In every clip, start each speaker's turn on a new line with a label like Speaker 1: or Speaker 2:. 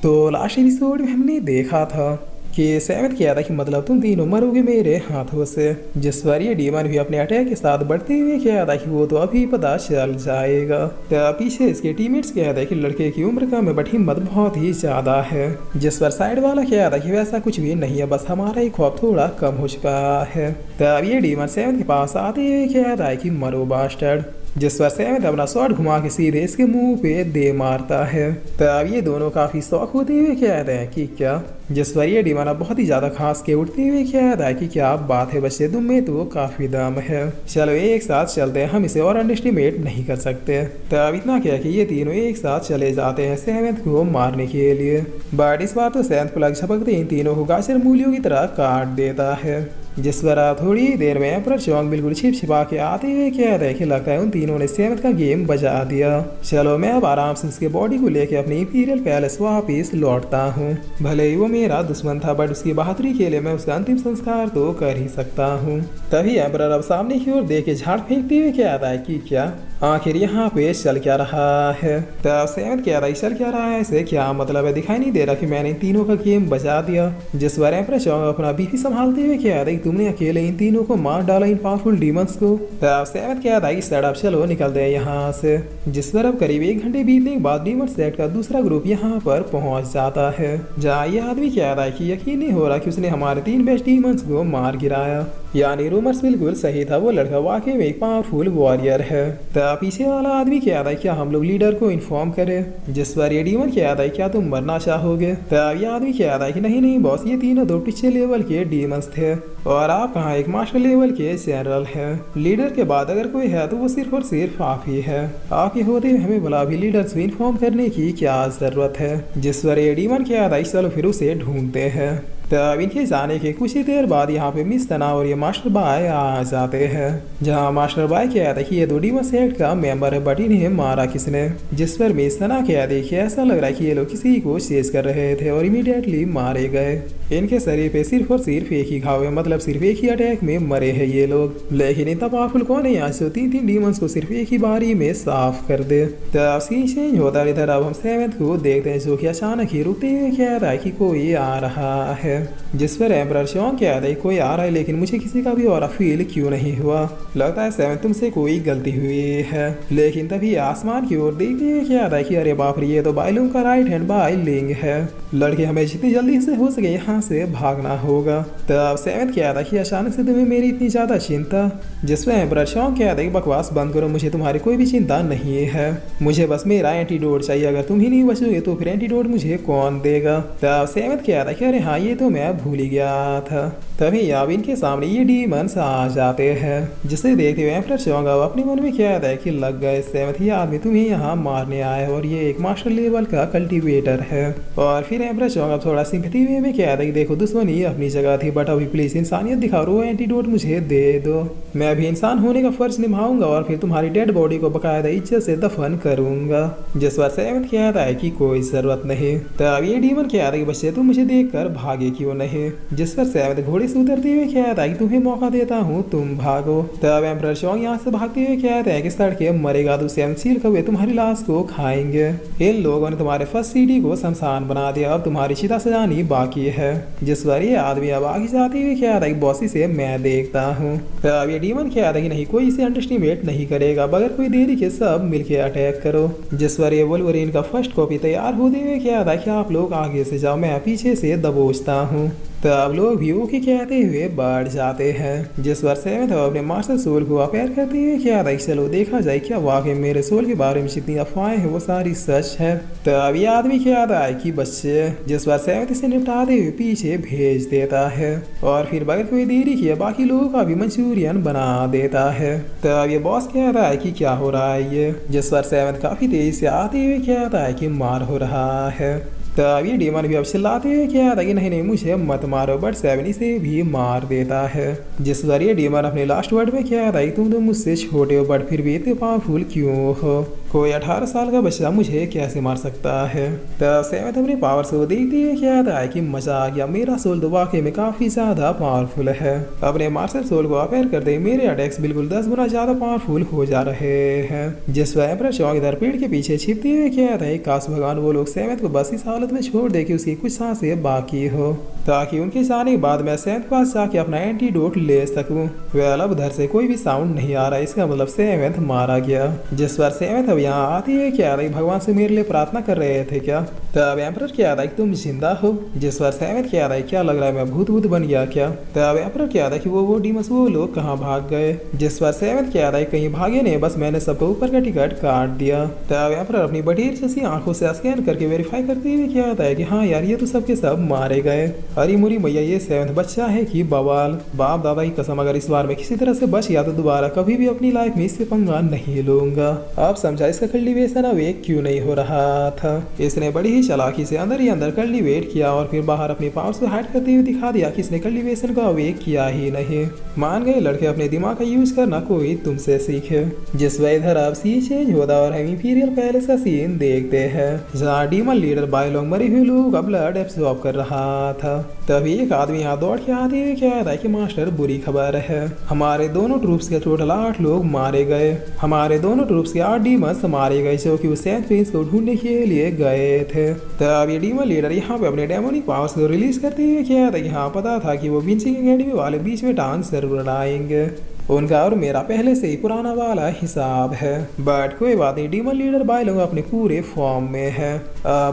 Speaker 1: तो last episode में हमने देखा था कि सेवन किया था कि मतलब तुम तीनों मरोगे मेरे हाथों से। जिस बार ये डीमन भी अपने अटैक के साथ बढ़ते हुए किया था कि वो तो अभी पता चल जाएगा। तो पीछे इसके टीममेट्स कह था कि लड़के की उम्र कम है बट हिम्मत बहुत ही ज्यादा है। जिस पर साइड वाला कह था कि वैसा कुछ भी नहीं है, बस हमारा ही खौफ थोड़ा कम हो चुका है। तब ये डीमन सेवन के पास आते हुए कह था कि मरो बास्टर्ड। जिस पर सेवन अपना शॉट घुमा के सीधे इसके मुंह पे दे मारता है। तब ये दोनों काफी शौक होते हुए कहते हैं कि क्या। जिस पर ये डीमाना बहुत ही ज्यादा खास के उठते हुए कहता है कि क्या बात है बच्चे, तुम में तो काफी दम है, चलो एक साथ चलते हैं, हम इसे और अंडरस्टिमेट नहीं कर सकते। तब इतना क्या कि ये तीनों एक साथ चले जाते हैं सेवंथ को मारने के लिए। बट इस बार तो सेवंथ प्लग झपकते इन तीनों को गाजर मूलियों की तरह काट देता है। जिस पर थोड़ी देर में एम्परर चौंग बिल्कुल छिप छिपा के आते हुए कहते हैं कि लगता है उन तीनों ने सेवंथ का गेम बजा दिया। चलो मैं अब आराम से उसके बॉडी को लेके अपनी इंपीरियल पैलेस वापिस लौटता हूँ। भले ही वो मेरा दुश्मन था बट उसकी बहादुरी के लिए मैं उसका अंतिम संस्कार तो कर ही सकता हूँ। तभी एम्परर अब सामने की ओर देख के झाड़ फेंकते हुए कहता है कि क्या आखिर यहाँ पे चल क्या रहा है। तब सेवंथ कह रहा है चल क्या रहा है, इसे क्या मतलब है, दिखाई नहीं दे रहा कि मैंने इन तीनों का गेम बजा दिया। जिस बार एम्परर चौंग अपना बीपी संभालते हुए कह रहा है तुमने अकेले इन तीनों को मार डाला, इन पावरफुल डीमंस को। तब सेवंथ कह रहा है सड़प चलो निकलते हैं यहाँ से। जिस पर अब करीब 1 घंटे बीतने के बाद डीमन सेट का दूसरा ग्रुप यहाँ पर पहुंच जाता है, जहाँ ये आदमी कह रहा है कि यकीन नहीं हो रहा कि उसने हमारे 3 बेस्ट डीमंस को मार गिराया। यानी रूमर्स बिल्कुल सही था, वो लड़का वाकई में एक पावरफुल वॉरियर है। तब पीछे वाला आदमी कह रहा है क्या हम लोग लीडर को इन्फॉर्म करें। जिस पर ये डीमन कह रहा है क्या तुम मरना चाहोगे। तब ये आदमी कह रहा है कि नहीं नहीं बॉस, ये तीनों 2 टीचर लेवल के डीमंस थे और आप कहाँ एक मास्टर लेवल के जनरल हैं। लीडर के बाद अगर कोई है तो वो सिर्फ और सिर्फ आप ही है। आप ये होते हुए हमें भला भी लीडर से इन्फॉर्म करने की क्या जरूरत है। जिस पर ये डीमन कह रहा है चलो फिर उसे ढूंढते हैं। तब इनके जाने के कुछ ही देर बाद यहाँ पे मिस तना और ये मास्टर बाय आ जाते हैं, जहाँ मास्टर बाय कहता है कि ये 2 डीमन सेट का मेंबर है बट इन्हें मारा किसने। जिस पर मिस तना कहती है कि ऐसा लग रहा है कि ये लोग किसी को चेज कर रहे थे और इमीडिएटली मारे गए। इनके शरीर पे सिर्फ और सिर्फ एक ही घाव है, मतलब सिर्फ एक ही अटैक में मरे हैं ये लोग। लेकिन इतना पावरफुल कौन है यहाँ से 3 डीमंस को सिर्फ एक ही बारी में साफ कर दे। तब सीन चेंज होता है। इधर अब हम सेवंथ को देखते हैं जो कि अचानक ही रुकते हुए कह रहा है कि कोई आ रहा है। जिस पर एम्परर चौंक कह रहा है कोई आ रहा है, लेकिन मुझे किसी का भी और फील क्यों नहीं हुआ, लगता है सेवंथ तुमसे कोई गलती हुई है। लेकिन तभी आसमान की ओर देखते हुए कह रहा है कि अरे बाप रे, ये तो बाइलूम का राइट हैंड बाइलिंग है। लड़के हमें जितनी जल्दी से हो सके यहाँ से भागना होगा। तब सेवंथ कह रहा है कि अचानक से तुम्हें मेरी इतनी ज्यादा चिंता। जिसमें एम्परर चौंक कह रहा है कि बकवास बंद करो, मुझे तुम्हारी कोई भी चिंता नहीं है, मुझे बस मेरा एंटीडोट चाहिए, अगर तुम ही नहीं बचोगे तो फिर एंटीडोट मुझे कौन देगा। तब सेवंथ कह रहा है कि अरे हाँ ये तो मैं भूल ही गया था। तभी अब इनके सामने ये डीमंस आ जाते हैं, जिसे देखते हुए एम्परर चौंग अपने मन में कह रहा है कि लग गए सेवंथ, ये आदमी तुम्हें यहाँ मारने आया है और ये एक मास्टर लेवल का कल्टीवेटर है। और फिर एम्परर चौंग थोड़ा सिंपैथी वे में कह रहा है कि देखो दुश्मनी अपनी जगह थी बट अभी प्लीज इंसानियत दिखाओ, वो एंटीडोट मुझे दे दो, मैं भी इंसान होने का फर्ज निभाऊंगा और फिर तुम्हारी डेड बॉडी को बकायदा इज्जत से दफन करूंगा। जिस पर सेवंथ कहता है कि कोई जरूरत नहीं। तब ये डीमन कहता है कि बच्चे तुम मुझे देखकर भागे क्यों नहीं। जिस पर सेवंथ घोड़े से उतरते हुए कहता है कि तुम्हें मौका देता हूँ, तुम भागो। तब एम्परर चौंग यहाँ से भागते हुए कहता है कि सड़के मरेगा तो सेवंथ कौवे तुम्हारी लाश को खाएंगे। इन लोगों ने तुम्हारे फर्स्ट सिटी को शमशान बना दिया, अब तुम्हारी चिता सजानी बाकी है। जिस पर ये आदमी अब आगे जाते हुए कहता है कि बॉसी से मैं देखता हूँ। तब ये डीमन कहता है कि नहीं कोई इसे अंडरस्टिमेट नहीं करेगा, बगैर कोई देरी के सब मिलके अटैक करो। जिस पर ये वुल्वरीन का फर्स्ट कॉपी तैयार होते हुए कहता है कि आप लोग आगे से जाओ, मैं पीछे से दबोचता हूँ। तब लोग भी ओके कहते हुए बढ़ जाते हैं। जिस पर सेवंथ अपने मास्टर सोल को अपेयर करते हुए कहता है चलो देखा जाए क्या वाकई मेरे सोल के बारे में जितनी अफवाहें हैं वो सारी सच है। तब ये आदमी कहता है कि बच्चे। जिस पर सेवंथ इसे निपटाते हुए पीछे भेज देता है और फिर बगैर कोई देरी किए बाकी लोगों का भी मंचूरियन बना देता है। तब ये बॉस कहता है कि क्या हो रहा है ये। जिस पर सेवंथ काफी तेजी से आते हुए कहता है कि मार हो रहा है। तब ये डीमन भी अब चिल्लाते हुए कहता है कि नहीं नहीं मुझे मत मारो, बट सेवन इसे भी मार देता है। जिस पर ये डीमन अपने लास्ट वर्ड में कहता है तुम तो मुझसे छोटे हो बट फिर भी इतने पावरफुल क्यों हो। कोई 18 साल का बच्चा मुझे कैसे मार सकता है। तब सेवेंथ अपने पावर को देखती है क्या आता है कि मजा आ गया, मेरा सोल तो वाकई में काफी ज्यादा पावरफुल है। अपने मार्शल सोल को अपेयर करते ही मेरे अटैक्स बिल्कुल 10 गुना ज्यादा पावरफुल हो जा रहे हैं। जिस वह एम्परर चौकीदार पेड़ के पीछे छिपती है क्या आता है, काश भगवान वो लोग सेवेंथ को बस इस हालत में छोड़ दे कि उसकी कुछ सांसें बाकी हो, ताकि उनके जाने के बाद मैं सेवेंथ के पास जाके अपना एंटीडोट ले सकूं। वेल अब उधर से कोई भी साउंड नहीं आ रहा, इसका मतलब सेवेंथ मारा गया। जिस बार सेवेंथ अब यहाँ आती है क्या आता है, भगवान से मेरे लिए प्रार्थना कर रहे थे क्या। तब एम्परर क्या आता है कि तुम जिंदा हो। जिस बार सेवेंथ क्या आता है क्या लग रहा है मैं भूत भूत बन गया क्या। तब एम्परर क्या आता है कि वो डीमस वो लोग कहाँ भाग गए। जिस बार सेवेंथ क्या आता है कहीं भागे नहीं, बस मैंने सबको ऊपर का टिकट काट दिया। तब एम्परर अपनी बटीर जैसी आंखों से स्कैन करके वेरीफाई करते हुए क्या आता है कि हाँ यार ये तो सबके सब मारे गए। अरे मुरी मैया ये सेवेंथ बच्चा है कि बवाल, बाप दादा की कसम अगर इस बार में किसी तरह से बच गया तो दोबारा कभी भी अपनी लाइफ में इससे पंगा नहीं लूंगा। अब समझा इसका कल्टीवेशन अब एक क्यों नहीं हो रहा था। इसने बड़ी ही चालाकी से अंदर ही अंदर कल्टीवेट किया और फिर बाहर अपनी पावर्स को हाइड करते हुए दिखा दिया कि इसने कल्टीवेशन को अवेक किया ही नहीं। मान गए लड़के अपने दिमाग का यूज करना कोई तुमसे सीखे। जिस वह इधर अब सी चेंज होता और हम इंपीरियल पैलेस का सीन देखते हैं जहाँ डीमन लीडर बायलोंग मरे हुए लोग अब ब्लड एब्सॉर्ब कर रहा था। तभी एक आदमी यहाँ दौड़ के आते हुए क्या आता है कि मास्टर बुरी खबर है, हमारे दोनों ट्रूप्स के टोटल 8 लोग मारे गए। हमारे दोनों ट्रूप्स के 8 डीमंस मारे गए जो कि उस सेंट प्रिंस को ढूंढने के लिए गए थे। तब ये डीमन लीडर यहाँ पे अपने डेमोनिक पावर्स को रिलीज करते हुए क्या आता है कि हाँ पता था कि वो विंचिंग एकेडमी वाले बीच में टांग जरूर आएंगे। उनका और मेरा पहले से ही पुराना वाला हिसाब है, बट कोई बात नहीं, डीमन लीडर बायलोंग अपने पूरे फॉर्म में है।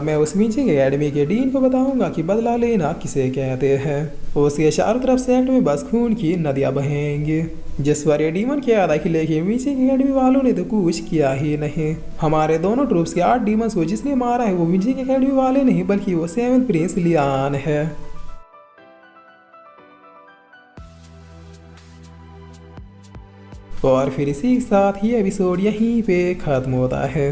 Speaker 1: मैं उस विंचिंग एकेडमी के डीन को बताऊंगा कि बदला लेना किसे कहते हैं। उसके चारों तरफ से एक्ट में बस खून की नदियां बहेंगी। जिस बार ये डीमन क्या आता है कि लेकिन विंचिंग एकेडमी वालों ने तो कुछ किया ही नहीं। हमारे दोनों ट्रूप्स के 8 डीमंस को जिसने मारा है वो विंचिंग एकेडमी वाले नहीं बल्कि वो सेवेंथ प्रिंस लियान है। और फिर इसी के साथ ही एपिसोड यहीं पे खत्म होता है।